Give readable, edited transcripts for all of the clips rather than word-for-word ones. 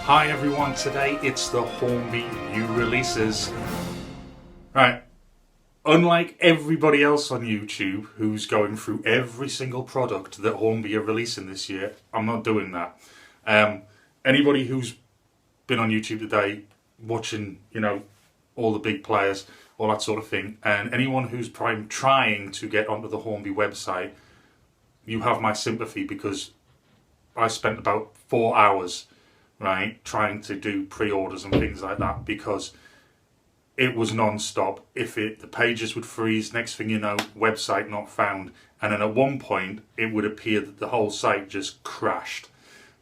Hi everyone, today it's the Hornby new releases. Right, unlike everybody else on YouTube who's going through every single product that Hornby are releasing this year, I'm not doing that. Anybody who's been on YouTube today watching, all the big players, all that sort of thing, and anyone who's trying to get onto the Hornby website, you have my sympathy because I spent about 4 hours trying to do pre-orders and things like that because it was non-stop. The pages would freeze, next thing you know, website not found, and then at one point it would appear that the whole site just crashed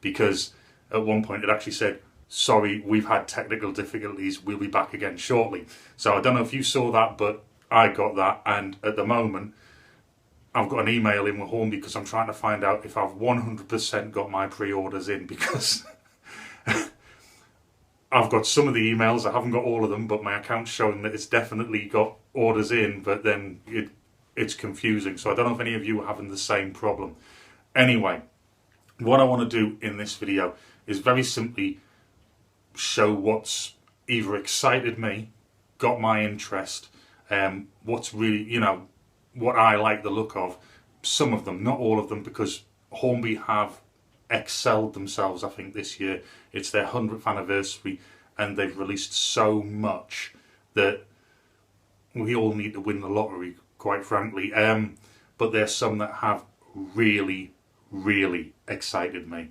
because at one point it actually said, sorry, we've had technical difficulties, we'll be back again shortly. So I don't know if you saw that, but I got that, and at the moment I've got an email in with Hornby because I'm trying to find out if I've 100% got my pre-orders in because I've got some of the emails, I haven't got all of them, but my account's showing that it's definitely got orders in, but then it's confusing. So I don't know if any of you are having the same problem. Anyway, what I want to do in this video is very simply show what's either excited me, got my interest, what's really, what I like the look of. Some of them, not all of them, because Hornby have excelled themselves, I think, this year. It's their 100th anniversary and they've released so much that we all need to win the lottery, quite frankly. But there's some that have really, really excited me,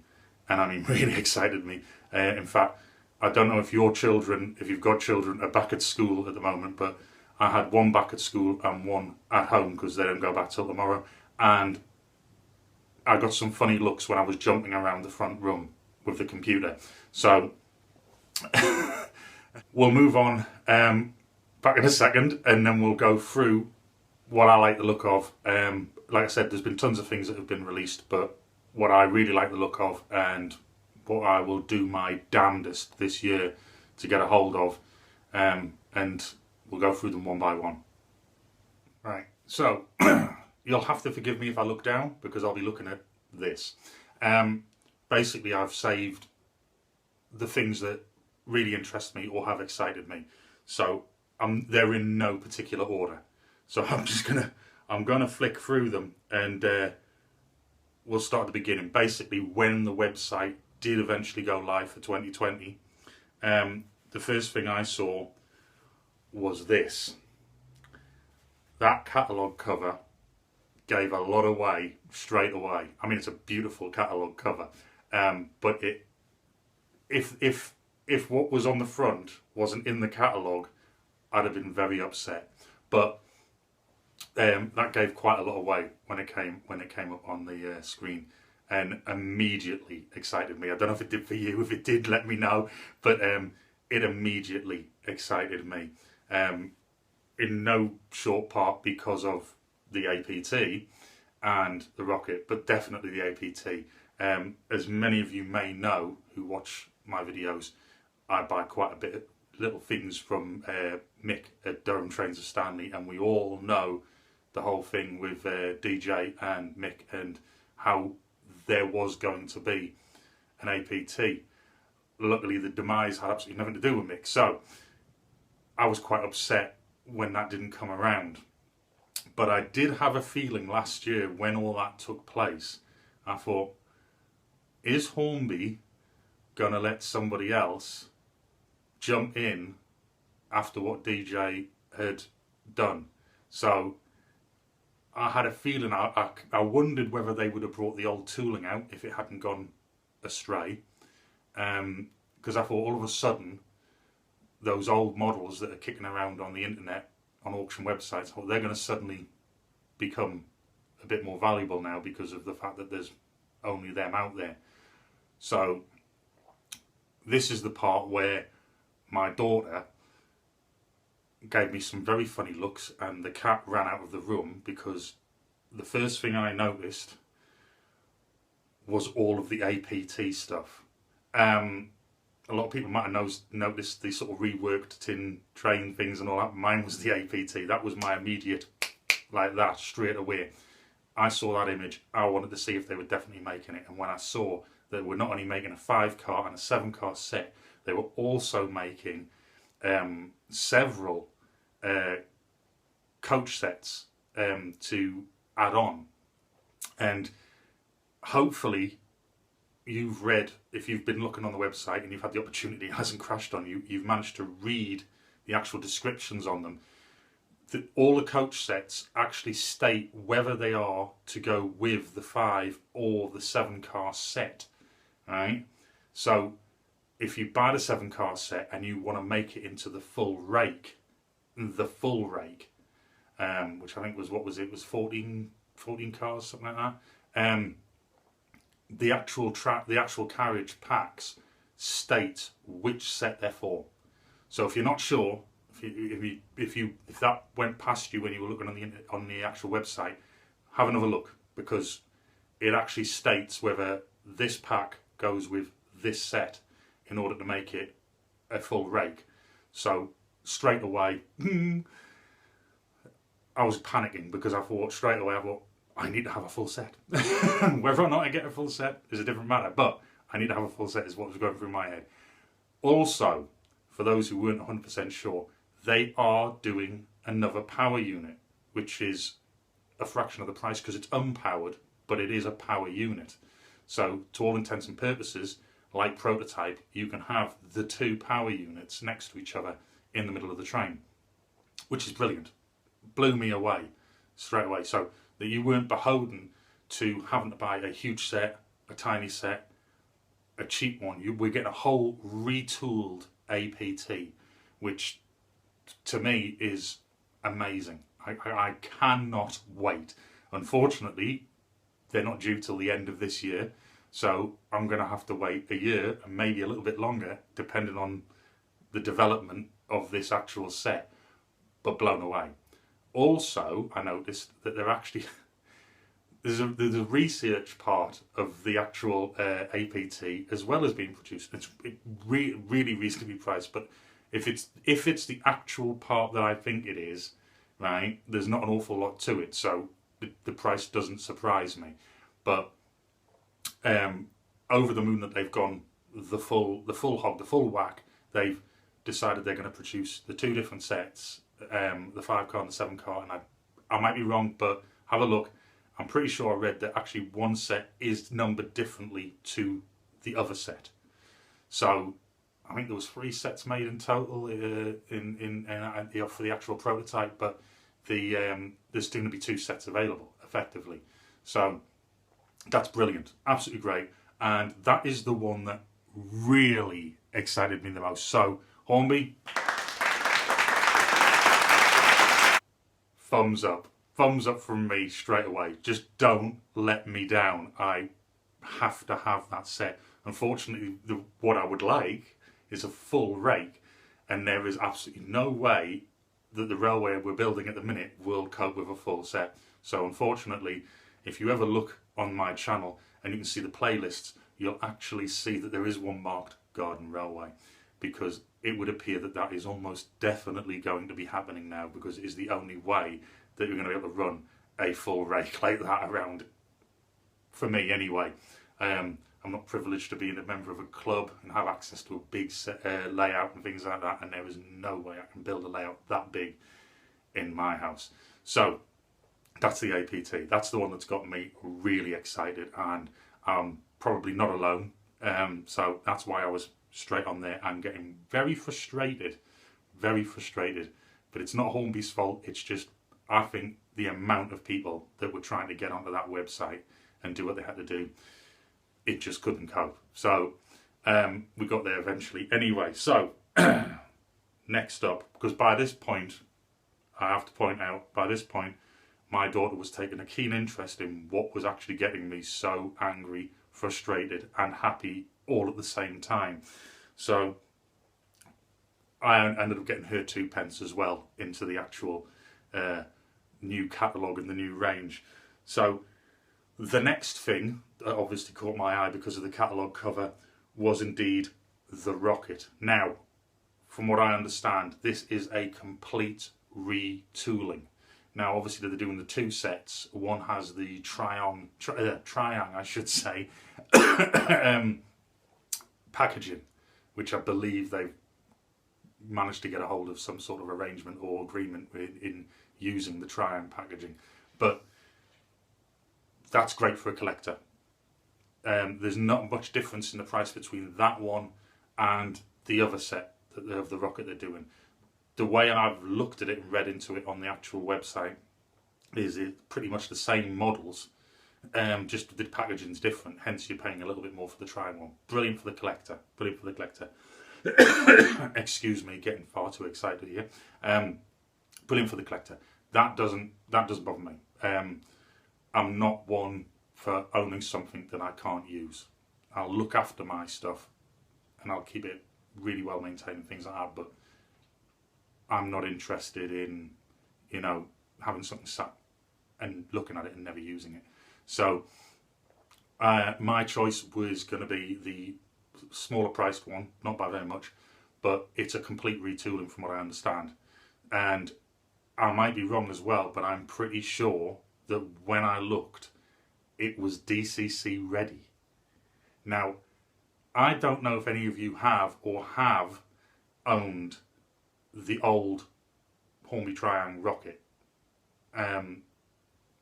and I mean really excited me. In fact, I don't know if your children, if you've got children, are back at school at the moment, but I had one back at school and one at home because they don't go back till tomorrow, and I got some funny looks when I was jumping around the front room with the computer. So we'll move on back in a second, and then we'll go through what I like the look of. Like I said, there's been tons of things that have been released, but what I really like the look of and what I will do my damnedest this year to get a hold of, and we'll go through them one by one. Right, so you'll have to forgive me if I look down because I'll be looking at this. Basically, I've saved the things that really interest me or have excited me. So they're in no particular order. So I'm gonna flick through them, and we'll start at the beginning. Basically, when the website did eventually go live for 2020, the first thing I saw was this. That catalogue cover gave a lot away straight away. I mean, it's a beautiful catalogue cover, but if what was on the front wasn't in the catalogue, I'd have been very upset. But that gave quite a lot away when it came up on the screen, and immediately excited me. I don't know if it did for you. If it did, let me know. But it immediately excited me. In no short part because of the APT and the rocket, but definitely the APT. As many of you may know who watch my videos, I buy quite a bit of little things from Mick at Durham Trains of Stanley, and we all know the whole thing with DJ and Mick and how there was going to be an APT. Luckily, the demise had absolutely nothing to do with Mick, so I was quite upset when that didn't come around. But I did have a feeling last year when all that took place, I thought, is Hornby going to let somebody else jump in after what DJ had done? So I had a feeling, I wondered whether they would have brought the old tooling out if it hadn't gone astray. Because I thought all of a sudden, those old models that are kicking around on the internet, on auction websites, they're going to suddenly become a bit more valuable now because of the fact that there's only them out there. So this is the part where my daughter gave me some very funny looks, and the cat ran out of the room because the first thing I noticed was all of the APT stuff. A lot of people might have noticed the sort of reworked tin train things and all that. Mine was the APT. That was my immediate, like that, straight away. I saw that image. I wanted to see if they were definitely making it. And when I saw they were not only making a 5-car and a 7-car set, they were also making several coach sets to add on. And hopefully you've read, if you've been looking on the website and you've had the opportunity, it hasn't crashed on you, you've managed to read the actual descriptions on them. All the coach sets actually state whether they are to go with the 5 or the 7-car set, right? So if you buy the 7-car set and you want to make it into the full rake, which I think was, what was it, was 14 cars, something like that. The actual carriage packs state which set they're for. So if you're not sure, if that went past you when you were looking on the actual website, have another look, because it actually states whether this pack goes with this set in order to make it a full rake. So straight away, I was panicking, because I thought I need to have a full set. Whether or not I get a full set is a different matter, but I need to have a full set is what was going through my head. Also, for those who weren't 100% sure, they are doing another power unit, which is a fraction of the price because it's unpowered, but it is a power unit. So to all intents and purposes, like prototype, you can have the 2 power units next to each other in the middle of the train, which is brilliant. Blew me away straight away. So that you weren't beholden to having to buy a huge set, a tiny set, a cheap one. We're getting a whole retooled APT, which to me is amazing. I cannot wait. Unfortunately, they're not due till the end of this year, so I'm going to have to wait a year and maybe a little bit longer, depending on the development of this actual set, but blown away. Also, I noticed that they're actually there's a research part of the actual APT as well as being produced. It's really reasonably priced, but if it's the actual part that I think it is, right, there's not an awful lot to it, so the price doesn't surprise me. But over the moon that they've gone the full hog, the full whack. They've decided they're going to produce the 2 different sets, the 5-car and the 7-car, and I might be wrong, but have a look. I'm pretty sure I read that actually one set is numbered differently to the other set. So I think there was 3 sets made in total for the actual prototype, but there's going to be 2 sets available effectively. So that's brilliant, absolutely great, and that is the one that really excited me the most. So Hornby, thumbs up from me straight away. Just don't let me down. I have to have that set. Unfortunately, what I would like is a full rake, and there is absolutely no way that the railway we're building at the minute will cope with a full set. So unfortunately, if you ever look on my channel and you can see the playlists, you'll actually see that there is one marked Garden Railway, because it would appear that that is almost definitely going to be happening now, because it is the only way that you're going to be able to run a full rake like that around, for me anyway. I'm not privileged to be a member of a club and have access to a big layout and things like that, and there is no way I can build a layout that big in my house. So that's the APT. That's the one that's got me really excited, and I'm probably not alone. So that's why I was straight on there and getting very frustrated. But it's not Hornby's fault. It's just, I think, the amount of people that were trying to get onto that website and do what they had to do, it just couldn't cope. So we got there eventually. Anyway, so next up, because by this point, I have to point out, by this point, my daughter was taking a keen interest in what was actually getting me so angry, frustrated and happy all at the same time. So I ended up getting her 2 pence as well into the actual new catalogue and the new range. So the next thing that obviously caught my eye because of the catalogue cover was indeed the rocket. Now, from what I understand, this is a complete retooling. Now, obviously, they're doing the two sets. One has the Triang, I should say, packaging, which I believe they've managed to get a hold of some sort of arrangement or agreement in using the Triang packaging. But that's great for a collector. There's not much difference in the price between that one and the other set of the rocket they're doing. The way I've looked at it and read into it on the actual website is it pretty much the same models, just the packaging's different, hence you're paying a little bit more for the Triang one. Brilliant for the collector. Brilliant for the collector. Excuse me, getting far too excited here. Brilliant for the collector. That doesn't bother me. I'm not one for owning something that I can't use. I'll look after my stuff and I'll keep it really well maintained and things like that, but I'm not interested in, having something sat and looking at it and never using it. So my choice was going to be the smaller priced one, not by very much, but it's a complete retooling from what I understand. And I might be wrong as well, but I'm pretty sure that when I looked, it was DCC ready. Now, I don't know if any of you have owned the old Hornby Triang rocket.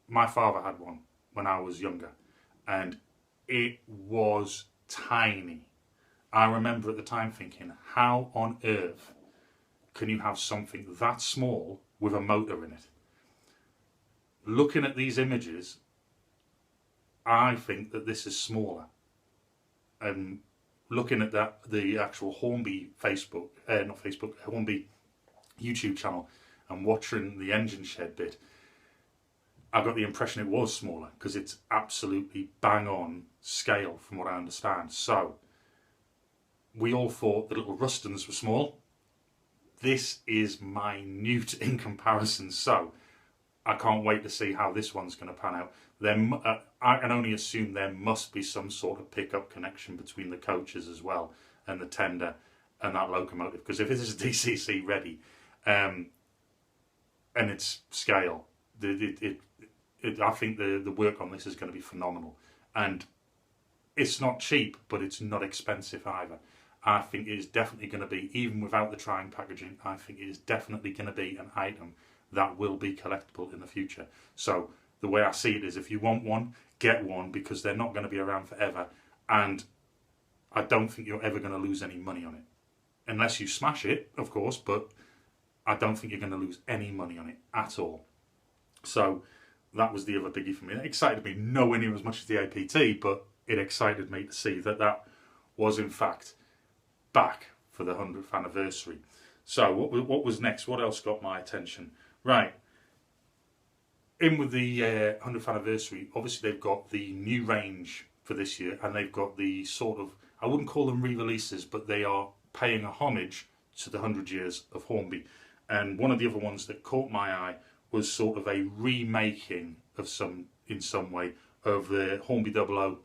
My father had one when I was younger, and it was tiny. I remember at the time thinking, how on earth can you have something that small with a motor in it? Looking at these images, I think that this is smaller. And looking at the actual Hornby Hornby YouTube channel and watching the engine shed bit, I got the impression it was smaller because it's absolutely bang on scale from what I understand. So we all thought the little Rustons were small. This is minute in comparison, so I can't wait to see how this one's going to pan out. I can only assume there must be some sort of pickup connection between the coaches as well and the tender and that locomotive, because if it is DCC ready and it's scale, I think the work on this is going to be phenomenal. And it's not cheap, but it's not expensive either. I think it is definitely going to be, even without the Triang packaging, I think it is definitely going to be an item that will be collectible in the future. So the way I see it is, if you want one, get one, because they're not going to be around forever, and I don't think you're ever going to lose any money on it. Unless you smash it, of course, but I don't think you're going to lose any money on it at all. So that was the other biggie for me. It excited me nowhere near as much as the APT, but it excited me to see that was in fact back for the 100th anniversary. So what was next? What else got my attention? Right, in with the 100th anniversary, obviously they've got the new range for this year, and they've got the sort of, I wouldn't call them re-releases, but they are paying a homage to the 100 years of Hornby. And one of the other ones that caught my eye was sort of a remaking of in some way of the Hornby 00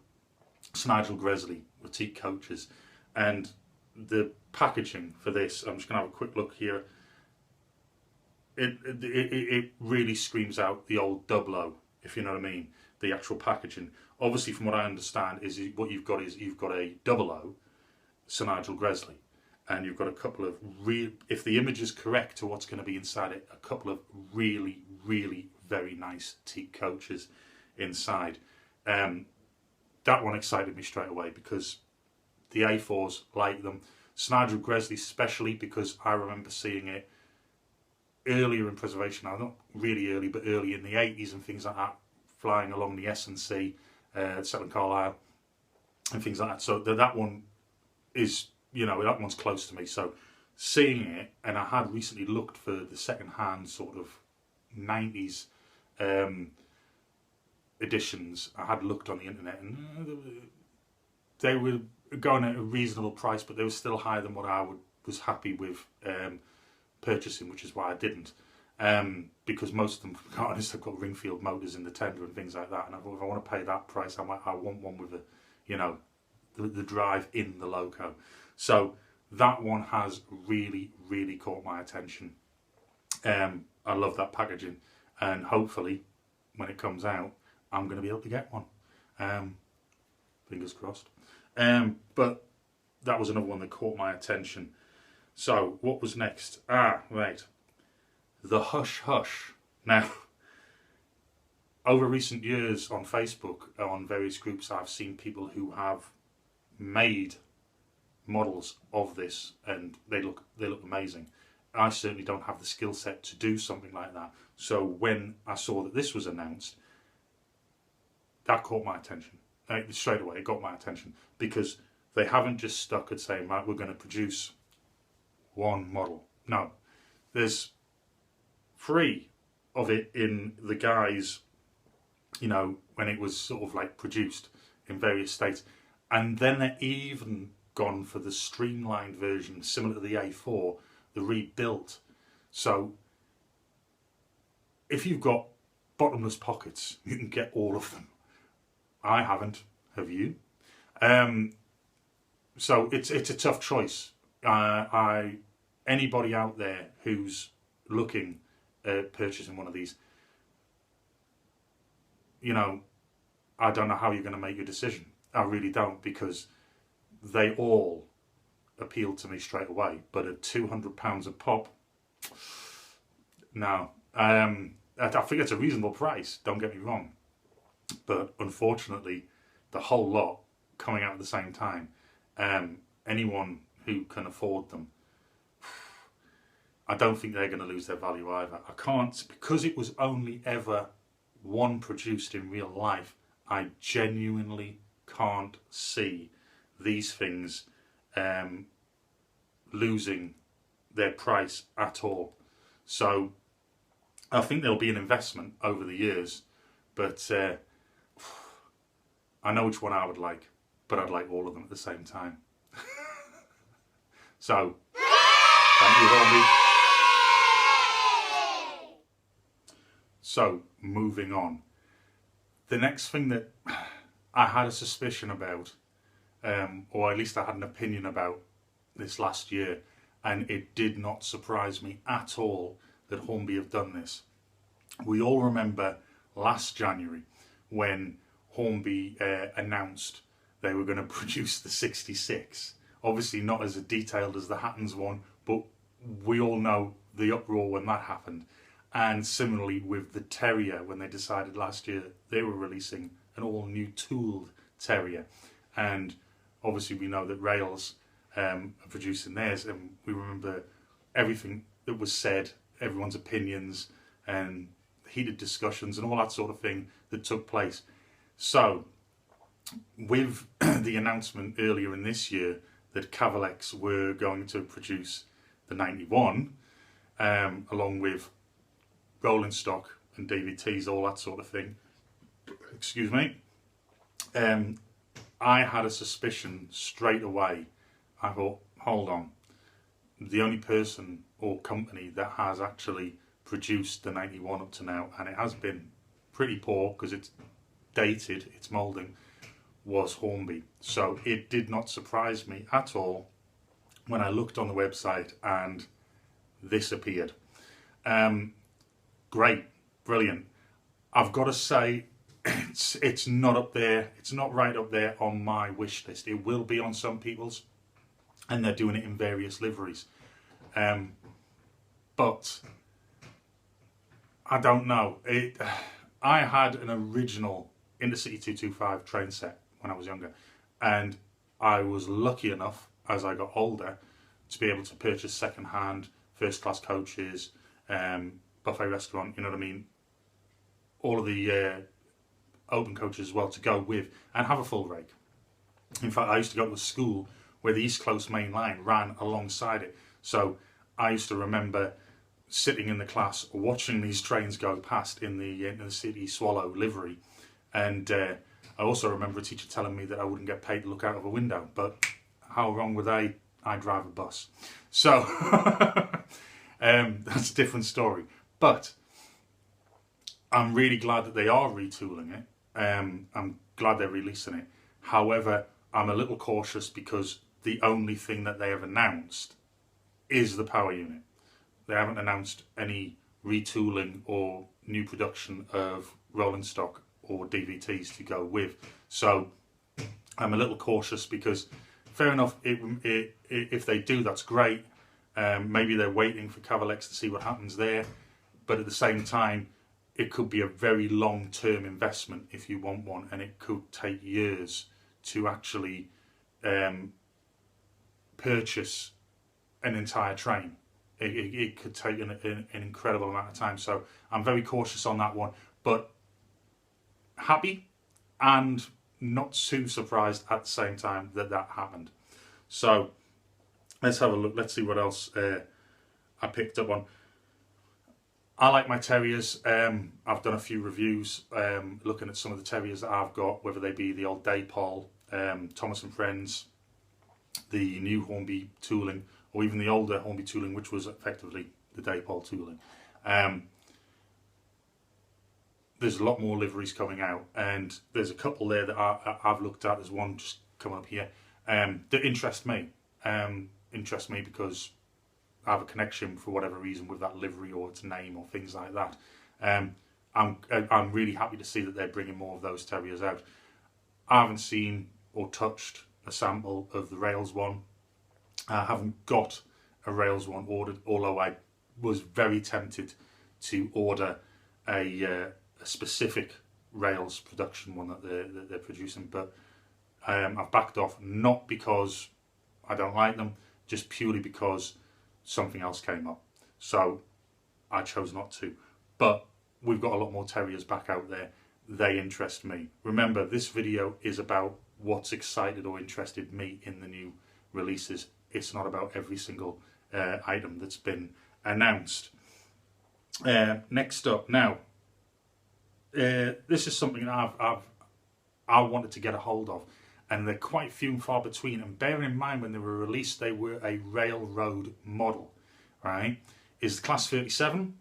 Nigel Gresley Boutique coaches. And the packaging for this, I'm just going to have a quick look here. It really screams out the old 00, if you know what I mean, the actual packaging. Obviously, from what I understand, is what you've got a 00 Sir Nigel Gresley, and you've got a couple of if the image is correct to what's going to be inside it, a couple of really, really very nice teak coaches inside. That one excited me straight away because the A4s like them. Sir Nigel Gresley especially, because I remember seeing it earlier in preservation, now not really early, but early in the 80s and things like that, flying along the S&C, Seven Carlisle, and things like that. So that one is, that one's close to me. So seeing it, and I had recently looked for the second-hand sort of 90s editions. I had looked on the internet, and they were going at a reasonable price, but they were still higher than what I was happy with purchasing, which is why I didn't, because most of them, to be honest, have got Ringfield motors in the tender and things like that, and if I want to pay that price, I want one with the drive in the loco. So that one has really, really caught my attention. I love that packaging, and hopefully when it comes out, I'm going to be able to get one. Fingers crossed. But that was another one that caught my attention. So what was next? Right, the Hush Hush. Now, over recent years on Facebook, on various groups, I've seen people who have made models of this, and they look amazing. I certainly don't have the skill set to do something like that. So when I saw that this was announced, that caught my attention. Straight away, it got my attention, because they haven't just stuck at saying, right, we're going to produce one model. No, there's 3 of it in the guise, when it was sort of like produced in various states. And then they're even gone for the streamlined version, similar to the A4, the rebuilt. So if you've got bottomless pockets, you can get all of them. I haven't. Have you? So it's a tough choice. Anybody out there who's looking at purchasing one of these, I don't know how you're going to make your decision. I really don't, because they all appeal to me straight away. But at £200 a pop, no. I think it's a reasonable price, don't get me wrong. But unfortunately, the whole lot coming out at the same time, anyone who can afford them, I don't think they're going to lose their value either. I can't, because it was only ever one produced in real life, I genuinely can't see these things losing their price at all. So I think there'll be an investment over the years, but I know which one I would like, but I'd like all of them at the same time. So, thank you, Hornby. So, moving on. The next thing that I had a suspicion about, or at least I had an opinion about this last year, and it did not surprise me at all that Hornby have done this. We all remember last January when Hornby announced they were going to produce the 66. Obviously not as detailed as the Hattons one, but we all know the uproar when that happened. And similarly with the Terrier, when they decided last year they were releasing an all new tooled Terrier. And obviously we know that Rails are producing theirs, and we remember everything that was said, everyone's opinions and heated discussions and all that sort of thing that took place. So with the announcement earlier in this year that Cavalex were going to produce the 91, along with rolling stock and DVTs, all that sort of thing, excuse me, I had a suspicion straight away. I thought, hold on, the only person or company that has actually produced the 91 up to now, and it has been pretty poor because it's dated, it's moulding, was Hornby. So it did not surprise me at all when I looked on the website and this appeared. Great, brilliant. I've got to say, it's not up there, it's not right up there on my wish list. It will be on some people's, and they're doing it in various liveries. But I don't know. I had an original Intercity 225 train set when I was younger, and I was lucky enough as I got older to be able to purchase second-hand first class coaches, buffet restaurant, you know what I mean, all of the open coaches as well to go with, and have a full rake. In fact, I used to go to a school where the East Coast Main Line ran alongside it, so I used to remember sitting in the class watching these trains go past in the City Swallow livery, and I also remember a teacher telling me that I wouldn't get paid to look out of a window, but how wrong were they? I drive a bus. So that's a different story. But I'm really glad that they are retooling it. I'm glad they're releasing it. However, I'm a little cautious because the only thing that they have announced is the power unit. They haven't announced any retooling or new production of rolling stock or DVTs to go with. So I'm a little cautious because, fair enough, if they do, that's great. Maybe they're waiting for Cavalex to see what happens there, but at the same time, it could be a very long-term investment if you want one, and it could take years to actually purchase an entire train. It could take an incredible amount of time. So I'm very cautious on that one, but happy and not too surprised at the same time that happened. So let's have a look. Let's see what else I picked up on. I like my terriers. I've done a few reviews looking at some of the terriers that I've got, whether they be the old Daypol, Thomas and Friends, the new Hornby tooling, or even the older Hornby tooling, which was effectively the Daypol tooling. There's a lot more liveries coming out, and there's a couple there that I've looked at. There's one just coming up here that interest me. Interest me because I have a connection for whatever reason with that livery or its name or things like that. I'm really happy to see that they're bringing more of those terriers out. I haven't seen or touched a sample of the Rails one. I haven't got a Rails one ordered, although I was very tempted to order a specific Rails production one that they're producing, but I've backed off, not because I don't like them, just purely because something else came up. So I chose not to. But we've got a lot more terriers back out there. They interest me. Remember, this video is about what's excited or interested me in the new releases. It's not about every single item that's been announced. Next up, now, this is something that I wanted to get a hold of, and they're quite few and far between. And bearing in mind, when they were released, they were a railroad model, right? Is the Class 37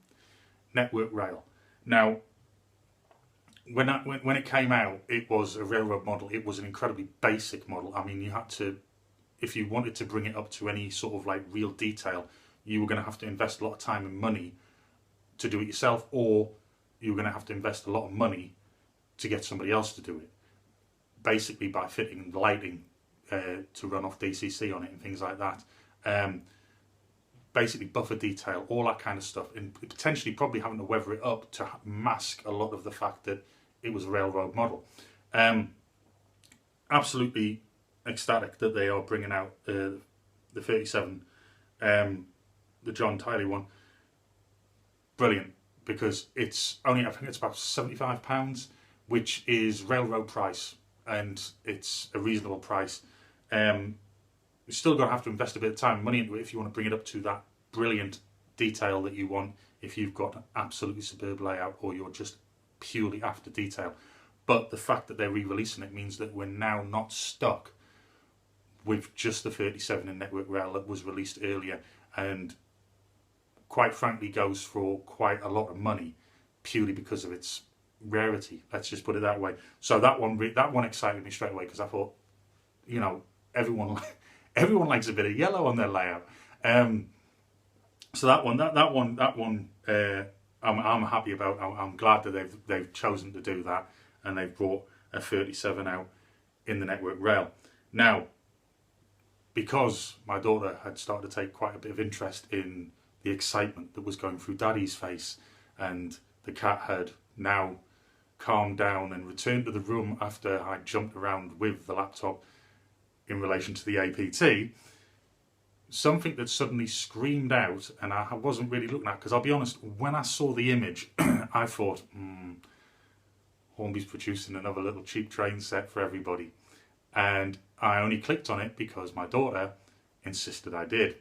Network Rail. Now, when it came out, it was a railroad model. It was an incredibly basic model. I mean, you had to, if you wanted to bring it up to any sort of like real detail, you were going to have to invest a lot of time and money to do it yourself, or you were going to have to invest a lot of money to get somebody else to do it. Basically by fitting the lighting to run off DCC on it and things like that. Basically buffer detail, all that kind of stuff, and potentially probably having to weather it up to mask a lot of the fact that it was a railroad model. Absolutely ecstatic that they are bringing out the 37, the John Tiley one. Brilliant, because it's only, I think it's about £75, which is railroad price, and it's a reasonable price. You're still going to have to invest a bit of time and money into it if you want to bring it up to that brilliant detail that you want, if you've got an absolutely superb layout or you're just purely after detail. But the fact that they're re-releasing it means that we're now not stuck with just the 37 in Network Rail that was released earlier, and quite frankly goes for quite a lot of money purely because of its rarity. Let's just put it that way. So that one excited me straight away, because I thought, you know, everyone likes a bit of yellow on their layout. So that one, I'm happy about. I'm glad that they've chosen to do that, and they've brought a 37 out in the Network Rail. Now, because my daughter had started to take quite a bit of interest in the excitement that was going through Daddy's face, and the cat had now calmed down and returned to the room after I jumped around with the laptop in relation to the APT, something that suddenly screamed out, and I wasn't really looking at, because I'll be honest, when I saw the image, I thought, Hornby's producing another little cheap train set for everybody. And I only clicked on it because my daughter insisted I did,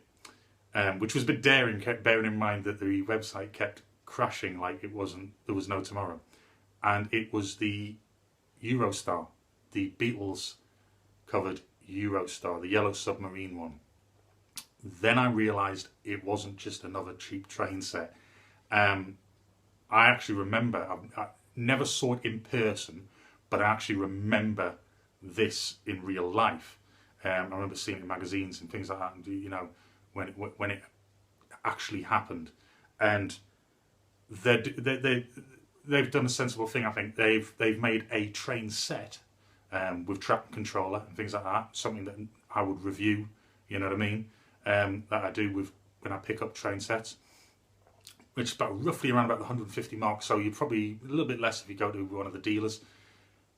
which was a bit daring, bearing in mind that the website kept crashing like there was no tomorrow. And it was the Eurostar, the Beatles covered Eurostar, the yellow submarine one. Then I realised it wasn't just another cheap train set. I actually remember, I never saw it in person, but I actually remember this in real life. I remember seeing it in magazines and things like that, and you know, when it actually happened. And they've done a sensible thing. I think they've made a train set with track controller and things like that. Something that I would review. You know what I mean? That I do with when I pick up train sets, which is about roughly around about the 150 mark. So you're probably a little bit less if you go to one of the dealers.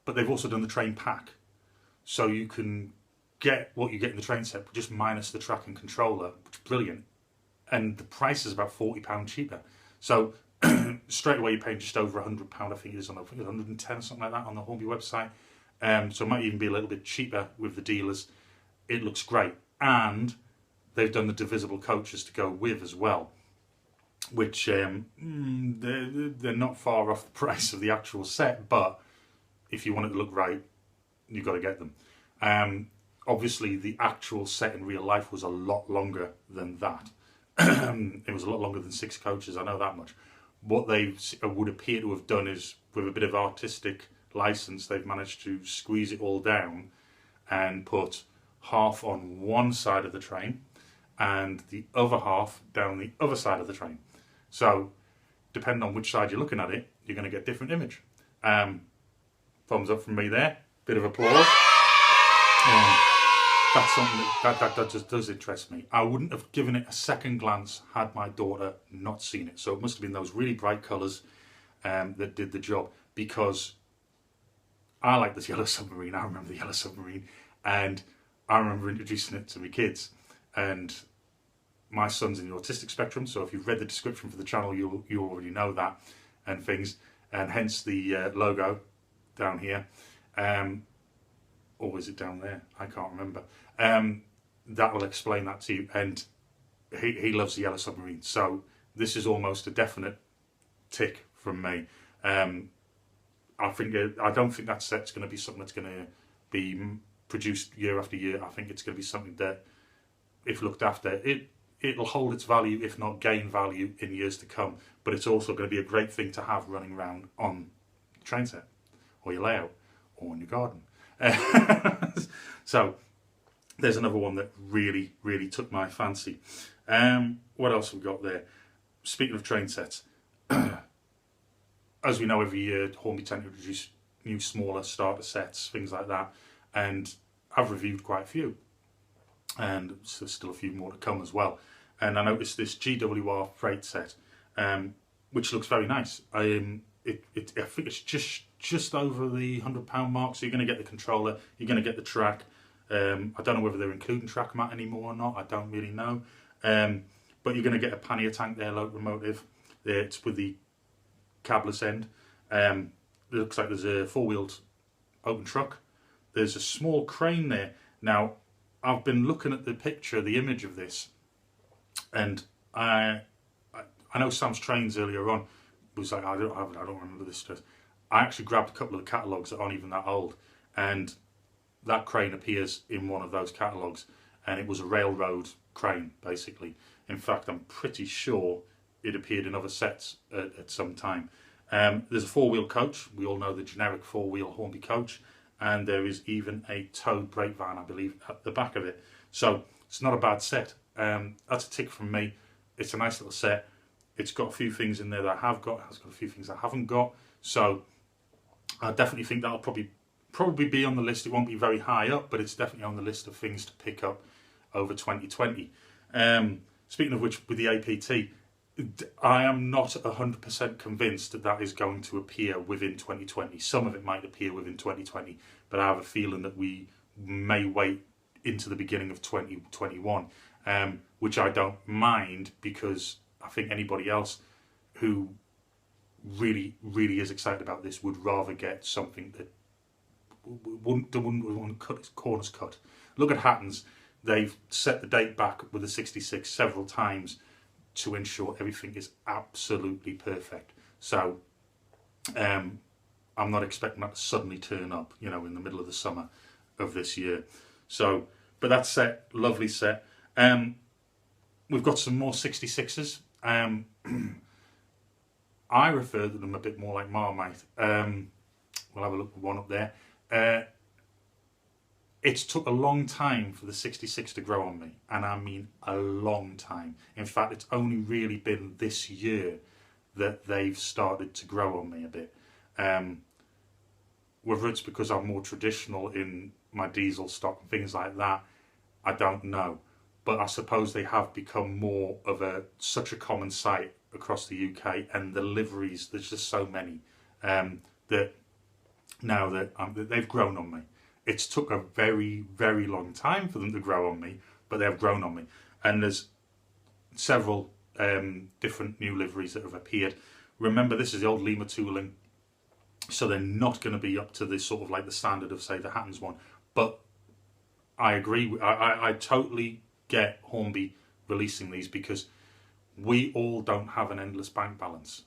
But they've also done the train pack, so you can get what you get in the train set, but just minus the track and controller, which is brilliant. And the price is about £40 cheaper. So straight away you're paying just over £100. I think it is 110 or something like that on the Hornby website. So it might even be a little bit cheaper with the dealers. It looks great, and they've done the divisible coaches to go with as well, which they're not far off the price of the actual set. But if you want it to look right, you've got to get them. Obviously, the actual set in real life was a lot longer than that. It was a lot longer than 6 coaches, I know that much. What they would appear to have done is, with a bit of artistic license, they've managed to squeeze it all down and put half on one side of the train and the other half down the other side of the train. So, depending on which side you're looking at it, you're going to get a different image. Thumbs up from me there. Bit of applause. That's something that just does interest me. I wouldn't have given it a second glance had my daughter not seen it. So it must have been those really bright colours that did the job, because I like this yellow submarine. I remember the yellow submarine, and I remember introducing it to my kids. And my son's in the autistic spectrum, so if you've read the description for the channel, you already know that and things, and hence the logo down here. Or is it down there? I can't remember. That will explain that to you. And he loves the yellow submarine. So this is almost a definite tick from me. I don't think that set's going to be something that's going to be produced year after year. I think it's going to be something that, if looked after, it'll hold its value, if not gain value, in years to come. But it's also going to be a great thing to have running around on the train set, or your layout, or in your garden. So there's another one that really, really took my fancy. What else have we got there? Speaking of train sets, as we know, every year Hornby tend to introduce new smaller starter sets, things like that, and I've reviewed quite a few, and there's still a few more to come as well. And I noticed this GWR freight set, which looks very nice. I think it's just over the £100 mark, so you're going to get the controller, you're going to get the track. I don't know whether they're including track mat anymore or not, I don't really know. But you're going to get a pannier tank there, locomotive. It's with the cabless end. It looks like there's a 4-wheeled open truck. There's a small crane there. Now, I've been looking at the picture, the image of this, and I know Sam's Trains earlier on was like, I don't remember this stuff. I actually grabbed a couple of the catalogues that aren't even that old, and that crane appears in one of those catalogues, and it was a railroad crane, basically. In fact, I'm pretty sure it appeared in other sets at some time. There's a 4-wheel coach. We all know the generic 4-wheel Hornby coach, and there is even a towed brake van, I believe, at the back of it. So it's not a bad set. That's a tick from me. It's a nice little set. It's got a few things in there that I have got. It's got a few things I haven't got. So I definitely think that'll probably be on the list. It won't be very high up, but it's definitely on the list of things to pick up over 2020. Speaking of which, with the APT, I am not 100% convinced that that is going to appear within 2020. Some of it might appear within 2020, but I have a feeling that we may wait into the beginning of 2021, which I don't mind, because I think anybody else who really, really is excited about this would rather get something that wouldn't cut its corners cut. Look at Hattons. They've set the date back with the 66 several times to ensure everything is absolutely perfect. So I'm not expecting that to suddenly turn up, you know, in the middle of the summer of this year. So, but that set, lovely set. We've got some more 66s. I refer to them a bit more like Marmite. We'll have a look at one up there. It's took a long time for the 66 to grow on me, and I mean a long time. In fact, it's only really been this year that they've started to grow on me a bit. Whether it's because I'm more traditional in my diesel stock and things like that, I don't know. But I suppose they have become more of such a common sight across the UK, and the liveries, there's just so many, that now that they've grown on me. It's took a very, very long time for them to grow on me, but they've grown on me. And there's several different new liveries that have appeared. Remember, this is the old Lima tooling, so they're not going to be up to this sort of like the standard of, say, the Hattons one. But I agree. I totally get Hornby releasing these, because we all don't have an endless bank balance.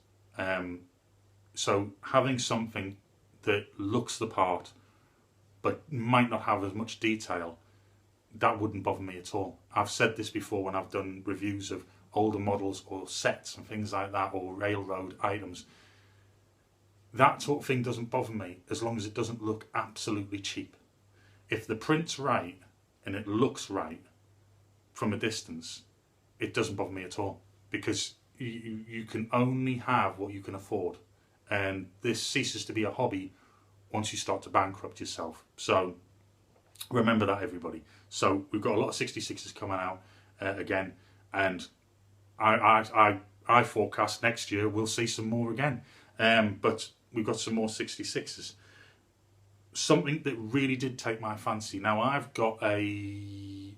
So having something that looks the part but might not have as much detail, that wouldn't bother me at all. I've said this before when I've done reviews of older models or sets and things like that, or railroad items. That sort of thing doesn't bother me as long as it doesn't look absolutely cheap. If the print's right and it looks right from a distance, it doesn't bother me at all, because you can only have what you can afford, and this ceases to be a hobby once you start to bankrupt yourself. So remember that, everybody. So we've got a lot of 66s coming out again, and I forecast next year we'll see some more again, but we've got some more 66s. Something that really did take my fancy. Now I've got if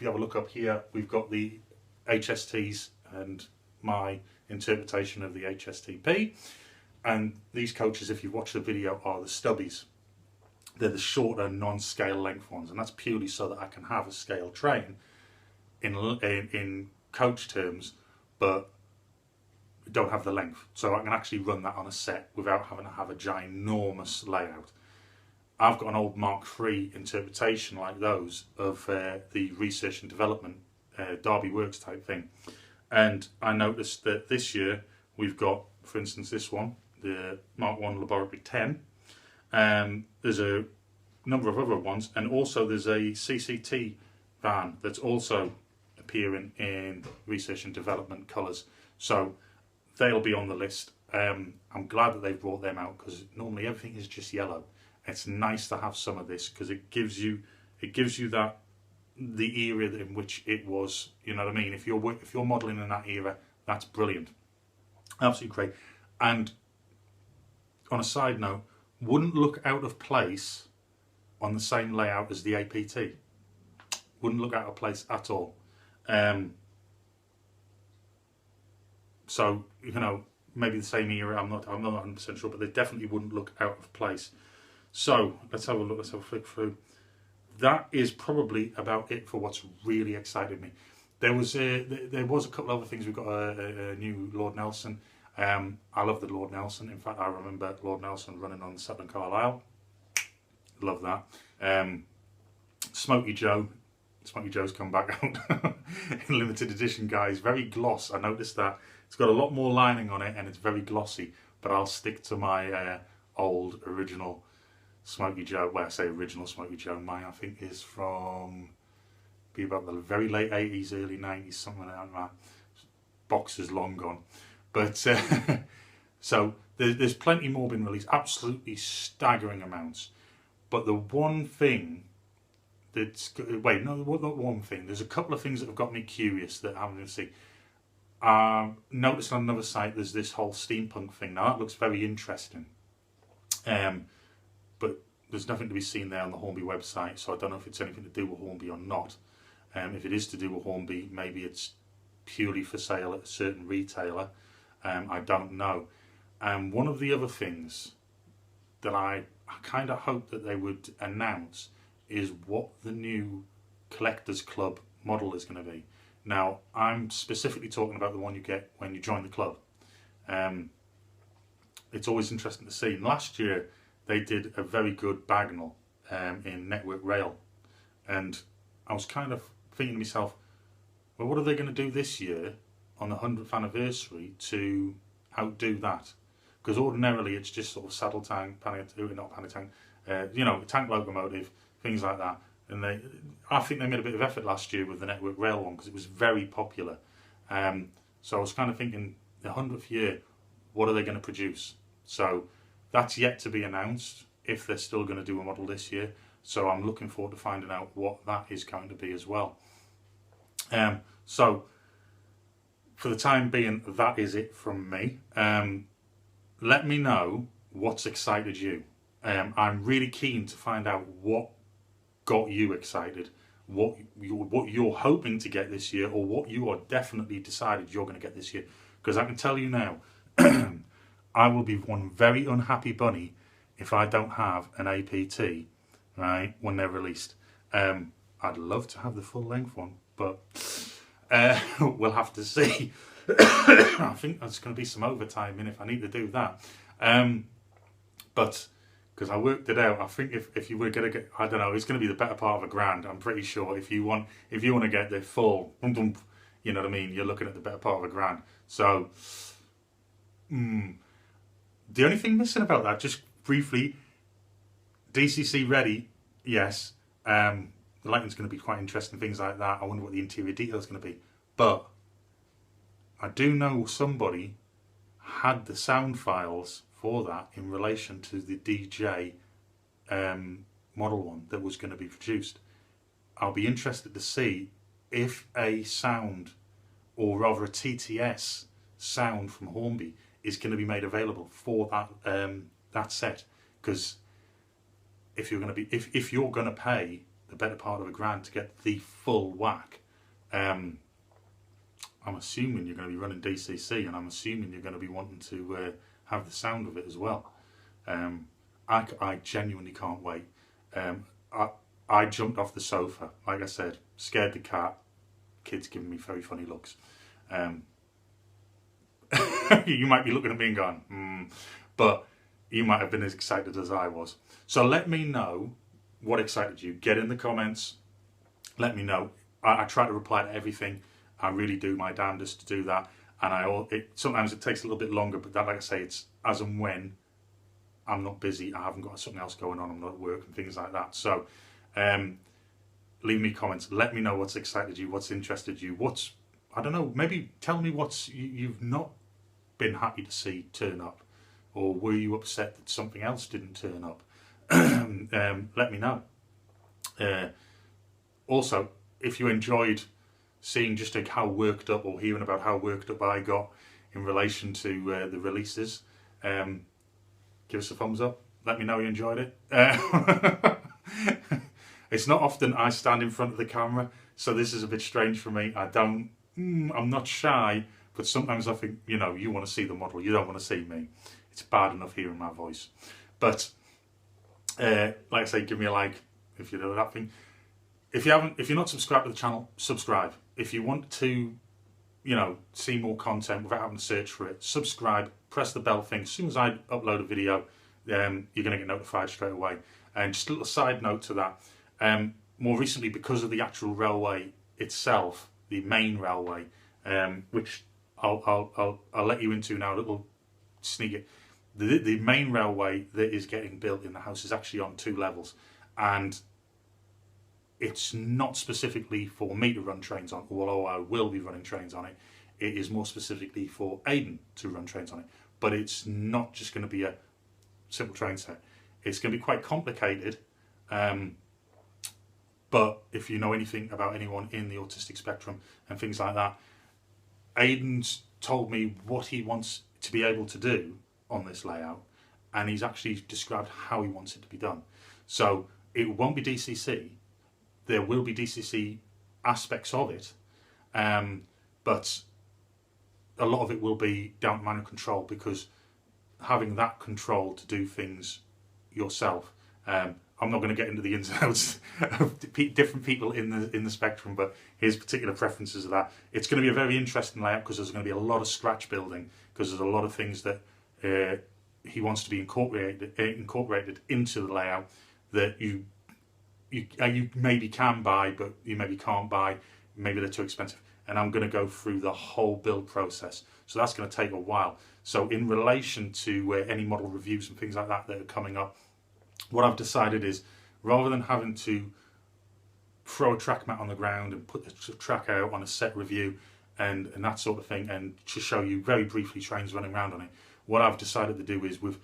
you have a look up here, we've got the HSTs and my interpretation of the HSTP. And these coaches, if you've watched the video, are the stubbies. They're the shorter, non-scale length ones, and that's purely so that I can have a scale train in coach terms, but don't have the length. So I can actually run that on a set without having to have a ginormous layout. I've got an old Mark III interpretation like those of the research and development Derby Works type thing. And I noticed that this year we've got, for instance, this one, the Mark I Laboratory 10. There's a number of other ones, and also there's a CCT van that's also appearing in research and development colours. So they'll be on the list. I'm glad that they've brought them out, because normally everything is just yellow. It's nice to have some of this, because it gives you that the era in which it was. You know what I mean? If you're modelling in that era, that's brilliant, absolutely great. And on a side note, wouldn't look out of place on the same layout as the APT. Wouldn't look out of place at all. So, you know, maybe the same era, I'm not 100% sure, but they definitely wouldn't look out of place. So let's have a look, let's have a flick through. That is probably about it for what's really excited me. There was a couple of other things. We've got a new Lord Nelson. I love the Lord Nelson. In fact, I remember Lord Nelson running on the Sutton Carlisle. Love that. Smoky Joe's come back out in limited edition, guys. Very gloss. I noticed that. It's got a lot more lining on it and it's very glossy, but I'll stick to my old original Smoky Joe. Well, I say original Smoky Joe. Mine, I think, is from be about the very late 80s, early 90s, something like that. Box is long gone. But so there's plenty more been released, absolutely staggering amounts. But the one thing that's, wait, no, not one thing. There's a couple of things that have got me curious that I'm going to see. Noticed on another site there's this whole steampunk thing. Now that looks very interesting. But there's nothing to be seen there on the Hornby website, so I don't know if it's anything to do with Hornby or not. If it is to do with Hornby, maybe it's purely for sale at a certain retailer. I don't know. One of the other things that I kind of hope that they would announce is what the new Collectors Club model is going to be. Now, I'm specifically talking about the one you get when you join the club. It's always interesting to see. And last year, they did a very good Bagnall in Network Rail. And I was kind of thinking to myself, well, what are they going to do this year on the 100th anniversary to outdo that? Because ordinarily it's just sort of saddle tank, you know, tank locomotive, things like that. And I think they made a bit of effort last year with the Network Rail one, because it was very popular. So I was kind of thinking, the 100th year, what are they going to produce? So that's yet to be announced, if they're still going to do a model this year. So I'm looking forward to finding out what that is going to be as well. So for the time being, that is it from me. Let me know what's excited you. I'm really keen to find out what got you excited, what you're hoping to get this year, or what you are definitely decided you're going to get this year. Because I can tell you now, I will be one very unhappy bunny if I don't have an APT, right, when they're released. I'd love to have the full length one, but we'll have to see. I think there's going to be some overtime in if I need to do that. But because I worked it out, I think if you were going to get, I don't know, it's going to be the better part of £1,000. I'm pretty sure if you want to get the full, you know what I mean, you're looking at the better part of £1,000. So the only thing missing about that, just briefly, DCC ready, yes. The lighting's going to be quite interesting, things like that. I wonder what the interior detail is going to be. But I do know somebody had the sound files for that in relation to the DJ model one that was going to be produced. I'll be interested to see if a sound, or rather a TTS sound from Hornby, is going to be made available for that set. Because if you're going to pay the better part of £1,000 to get the full whack, I'm assuming you're going to be running DCC, and I'm assuming you're going to be wanting to have the sound of it as well. I genuinely can't wait. I jumped off the sofa, like I said, scared the cat. Kids giving me very funny looks. You might be looking at me and going, but you might have been as excited as I was. So let me know what excited you. Get in the comments. Let me know. I try to reply to everything. I really do my damnedest to do that. And sometimes it takes a little bit longer, but that, like I say, it's as and when I'm not busy, I haven't got something else going on, I'm not at work and things like that. So leave me comments. Let me know what's excited you, what's interested you, I don't know, maybe tell me you've not been happy to see turn up, or were you upset that something else didn't turn up? Let me know. Also, if you enjoyed seeing just how worked up, or hearing about how worked up I got in relation to the releases, give us a thumbs up. Let me know you enjoyed it. It's not often I stand in front of the camera, so this is a bit strange for me. I'm not shy, but sometimes I think, you want to see the model, you don't want to see me. It's bad enough hearing my voice. But like I say, give me a like if you do that thing. If you're not subscribed to the channel, subscribe. If you want to, see more content without having to search for it, subscribe, press the bell thing. As soon as I upload a video, you're going to get notified straight away. And just a little side note to that, more recently, because of the actual railway itself, the main railway, which I'll let you into now, a little sneak it. The main railway that is getting built in the house is actually on 2 levels, and it's not specifically for me to run trains on, although I will be running trains on it. It is more specifically for Aidan to run trains on it. But it's not just going to be a simple train set. It's going to be quite complicated. But if you know anything about anyone in the autistic spectrum and things like that, Aidan's told me what he wants to be able to do on this layout, and he's actually described how he wants it to be done. So it won't be DCC. There will be DCC aspects of it, but a lot of it will be down to manual control, because having that control to do things yourself, I'm not going to get into the ins and outs of different people in the spectrum, but his particular preferences of that. It's going to be a very interesting layout, because there's going to be a lot of scratch building, because there's a lot of things that he wants to be incorporated into the layout that you maybe can buy, but you maybe can't buy. Maybe they're too expensive. And I'm going to go through the whole build process. So that's going to take a while. So in relation to any model reviews and things like that that are coming up, what I've decided is, rather than having to throw a track mat on the ground and put the track out on a set review, and that sort of thing, and to show you very briefly trains running around on it. What I've decided to do is, with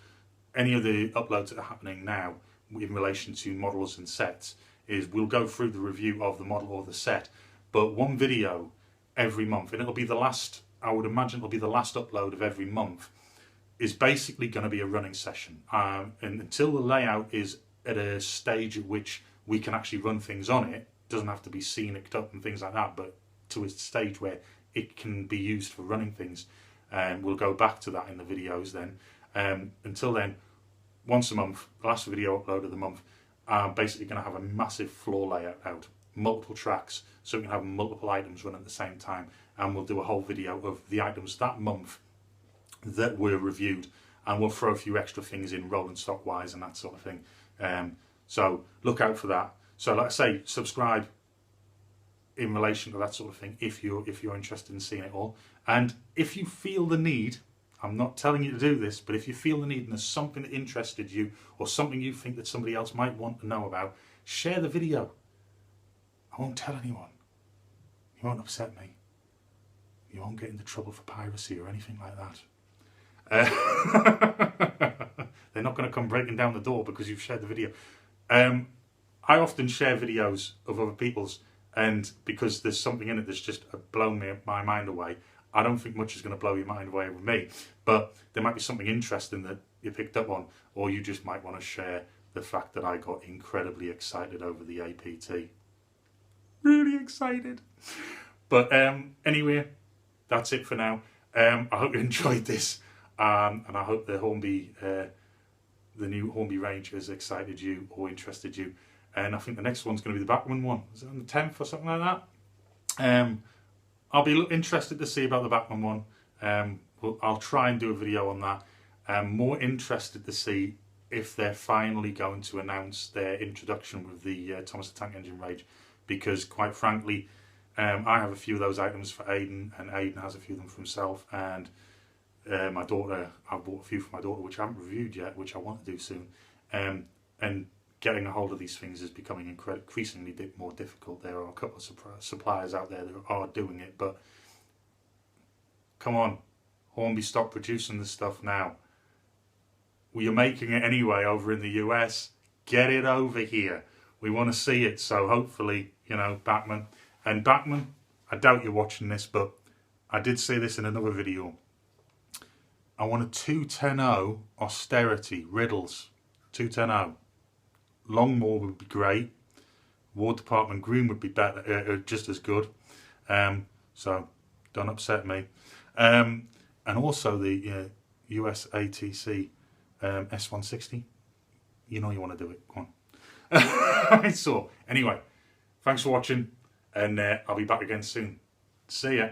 any of the uploads that are happening now in relation to models and sets, is we'll go through the review of the model or the set, but one video every month, and it'll be the last, I would imagine it'll be the last upload of every month, is basically going to be a running session. And until the layout is at a stage at which we can actually run things on it, doesn't have to be scenic up and things like that, but to a stage where it can be used for running things. We'll go back to that in the videos then. Until then, once a month, the last video upload of the month, I'm basically going to have a massive floor layout out, multiple tracks, so we can have multiple items run at the same time, and we'll do a whole video of the items that month that were reviewed, and we'll throw a few extra things in rolling stock wise and that sort of thing. So look out for that. So like I say, subscribe in relation to that sort of thing if you're interested in seeing it all. And if you feel the need, I'm not telling you to do this, but if you feel the need and there's something that interested you or something you think that somebody else might want to know about, share the video. I won't tell anyone. You won't upset me. You won't get into trouble for piracy or anything like that. They're not going to come breaking down the door because you've shared the video. I often share videos of other people's, and because there's something in it that's just blown my mind away. I don't think much is going to blow your mind away with me, but there might be something interesting that you picked up on, or you just might want to share the fact that I got incredibly excited over the APT. Really excited. But anyway, that's it for now. I hope you enjoyed this, and I hope the Hornby, the new Hornby range has excited you or interested you. And I think the next one's going to be the Bachmann one. Is it on the 10th or something like that? I'll be interested to see about the Bachmann one. I'll try and do a video on that. I'm more interested to see if they're finally going to announce their introduction with the Thomas the Tank Engine range, because quite frankly, I have a few of those items for Aidan, and Aidan has a few of them for himself, and my daughter, I've bought a few for my daughter which I haven't reviewed yet, which I want to do soon. And getting a hold of these things is becoming increasingly more difficult. There are a couple of suppliers out there that are doing it, but come on, Hornby, stop producing this stuff now. Well, you're making it anyway over in the US. Get it over here. We want to see it. So hopefully, you know, Bachmann. And Bachmann, I doubt you're watching this, but I did say this in another video. I want a 210 austerity riddles. 210. Longmoor would be great. War Department Green would be better, just as good. So don't upset me. And also the US ATC S160. You know you want to do it. Come on. So anyway, thanks for watching, and I'll be back again soon. See ya.